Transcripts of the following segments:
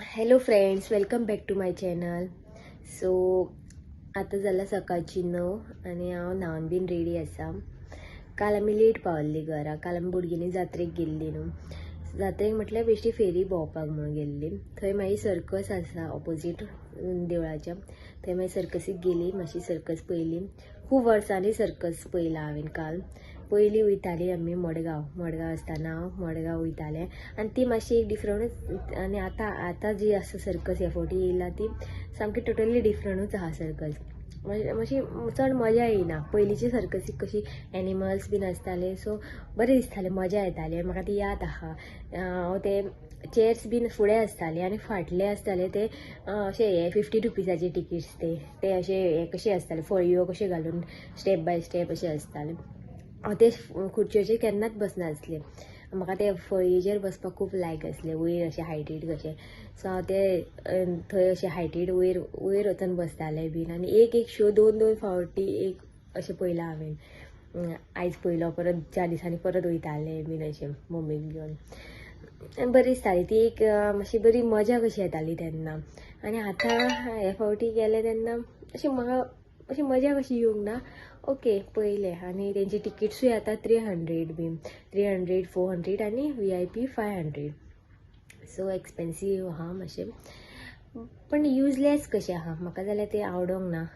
Hello friends, welcome back to my channel. So आता जाला सकाळची 9 आणि हांव न्हावन बीन रेडी आसा. काल आमी लेट पावल्ली घरा. काल आमी बोडगिनी जात्रेक गेल्ली न्हू. जात्रेक म्हटल्यार बेश्टी फेरी भोंवपाक म्हणून गेल्ली. थंय मागीर सर्कस आसा ऑपोजीट देवळाच्या. थंय मागीर सर्कसीक गेली, मातशी सर्कस पयली. खूब वर्सांनी सर्कस पयला हांवें काल. पयलीं वयताली आमी मडगांव आसतना हांव मडगांव वयतालें आनी ती मातशी एक डिफरंटूच. आनी आतां जी आसा सर्कस ह्या फावटी येयला ती सामकी टोटली डिफरंटूच आहा सर्कस. मातशी चड मजा येयना. पयलींची सर्कसीक कशी एनिमल्स बीन आसताले, सो बरें दिसतालें, मजा येताली. म्हाका ती याद आहा. हांव ते चेअर्स बीन फुडें आसताले आनी फाटले आसताले ते अशे हे 50 रुपीजाचे टिकेट्स ते अशे हे कशे आसताले, फळयो कशे घालून स्टेप बाय स्टेप अशे आसताले. हांव ते खुर्च्योचेर केन्नाच बसनासलें. म्हाका ते फळयेचेर बसपाक खूब लायक आसलें, वयर अशें हायटीड कशें. सो हांव ते थंय अशें हायटीड वयर वचून बसतालें बीन. आनी एक शो दोन फावटी एक अशें पयलां हांवें. आयज पयलो, परत 4 दिसांनी परत वयतालें बीन अशें मम्मीक घेवन. बरी दिसताली ती एक मातशी बरी मजा कशी येताली तेन्ना. आनी आतां हे फावटी गेलें तेन्ना अशी म्हाका अशी मजा कशी येवंक ना. ओके पयलें. आनी तेंची टिकेट्सूय आतां 300 बीन, 300, 400 आनी VIP 500. सो एक्सपेन्सीव आहा मातशें, पण युजलेस कशें आहा. म्हाका जाल्यार तें आवडोंक ना.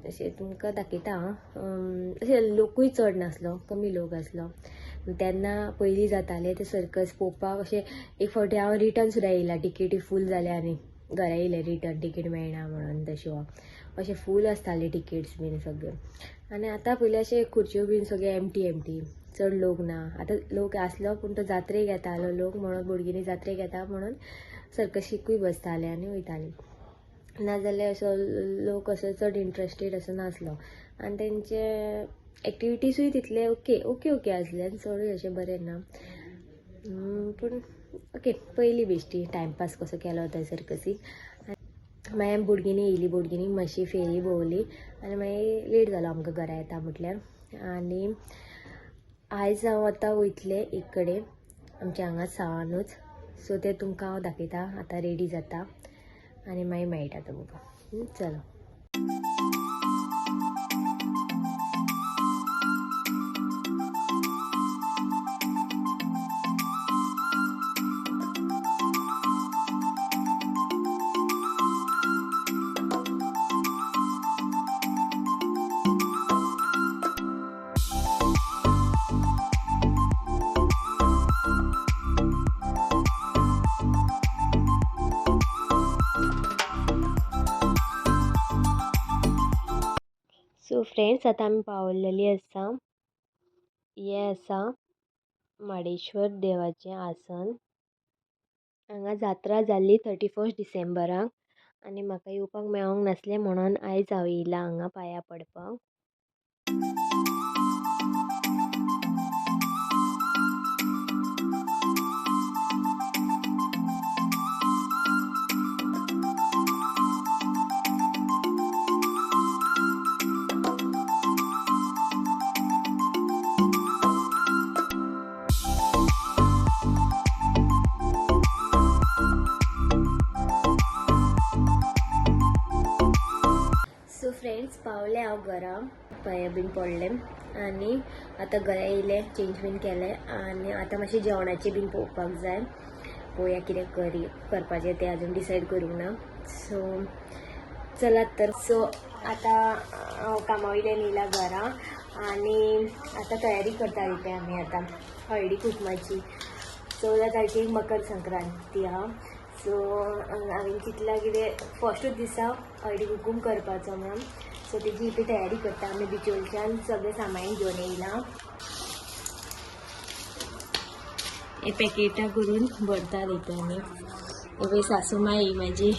अशें तुमकां दाखयता अशें लोकूय चड नासलो, कमी लोक आसलो. तेन्ना पयलीं जातालें ते सर्कस पळोवपाक. अशें एक फावटी हांव रिटर्न सुद्दां येयला, टिकेटी फूल जाल्या आनी घरा येयलें रिटर्न टिकेट मेळना म्हणून. तशें अशें फूल आसताले टिकेट्स बीन सगळे. आनी आतां पयलीं अशें खुर्च्यो बीन सगळे एमटी चड लोक ना. आतां लोक आसलो पूण तो जात्रेक येतालो लोक म्हणून, बोडगिनी जात्रेक येता म्हणून सर्कसीकूय बसताले आनी वयतालीं. नाजाल्यार असो लोक असो चड इंट्रस्टेड असो नासलो. आनी तेंचे एक्टिविटीजूय तितले ओके आसले, चडूय अशें बरें ना. पूण ओके पयलीं बेश्टी टायमपास कसो केलो थंय सर्कसीक. मागीर आमी बोडगिनी येयली. बोडगिनीक मातशी फेरी भोंवली आनी मागीर लेट जालो आमकां घरा येता म्हटल्यार. आनी आयज हांव आतां वयतलें एक कडेन आमच्या हांगा सावानूच. सो तें तुमकां हांव दाखयतां. आतां रेडी जाता आनी मागीर मेळटा तुमकां. चलो. सो फ्रेंड्स, आतां आमी पावलेली आसा. हें आसा माडेश्वर देवाचें आसन. हांगा जात्रा जाल्ली 31 डिसेंबराक आनी म्हाका येवपाक मेळोंक नासलें म्हणून आयज हांव येयलां हांगा पांयां पडपाक. सो फ्रेंड्स, पावलें हांव घरा. पांयां बीन पडलें आनी आतां घरा येयलें, चेंज बीन केलें आनी आतां मातशें जेवणाचें बीन पळोवपाक जाय. पळोवया कितें करपाचें तें आजून डिसायड करूंक ना. सो चलात तर. सो आतां हांव कामा वयल्यान येयला घरा आनी आतां तयारी करता पळय आमी आतां हळदी कुकुमाची. 14 तारखेक मकर संक्रांती आहा. सो हांवें चिंतलां कितें फस्टूच दिसा हळदी कुकूम करपाचो म्हणून. सो तेजी इतली तयारी करता आमी. बिचोलच्यान सगळें सामान घेवन येयलां. हे पॅकेटां करून भरता दिता आमी. पळय सासूमाय ही म्हाजी,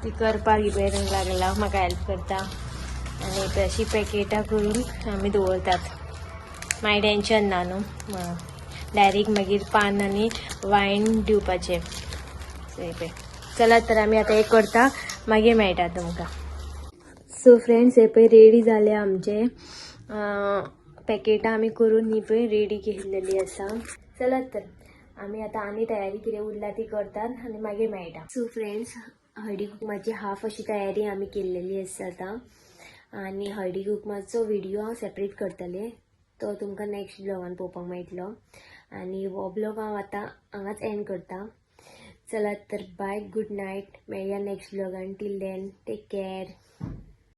ती करपाक इबेर लागला, म्हाका हेल्प करता. आनी पळय अशीं पॅकेटां करून आमी दवरतात. मागीर टेंशन ना न्हू. डायरेक्ट मागीर पान आनी वायन दिवपाचें. पळय चलात तर आमी आतां हें करता, मागीर मेळटा तुमकां. सो फ्रेंड्स, हे पळय रेडी जालें आमचें. पॅकेटां आमी करून ही पळय रेडी केल्लेली आसा. चलात तर आम्ही आता आनी तयारी कितें उरला ती करतात आनी मागीर मेळटा. सो फ्रेंड्स, हळदी कुकुमाची हाफ अशी तयारी आमी केल्लेली आसा आता. आनी हळदी कुकुमाचो व्हिडिओ हांव सेपरेट करतलें, तो तुमकां नेक्स्ट ब्लॉगान पळोवपाक मेळटलो. आनी हो ब्लॉग हांव आतां हांगाच एंड करता. चला तर बाय, गुड नायट. मेळया नेक्स्ट ब्लॉगान. Till then take care.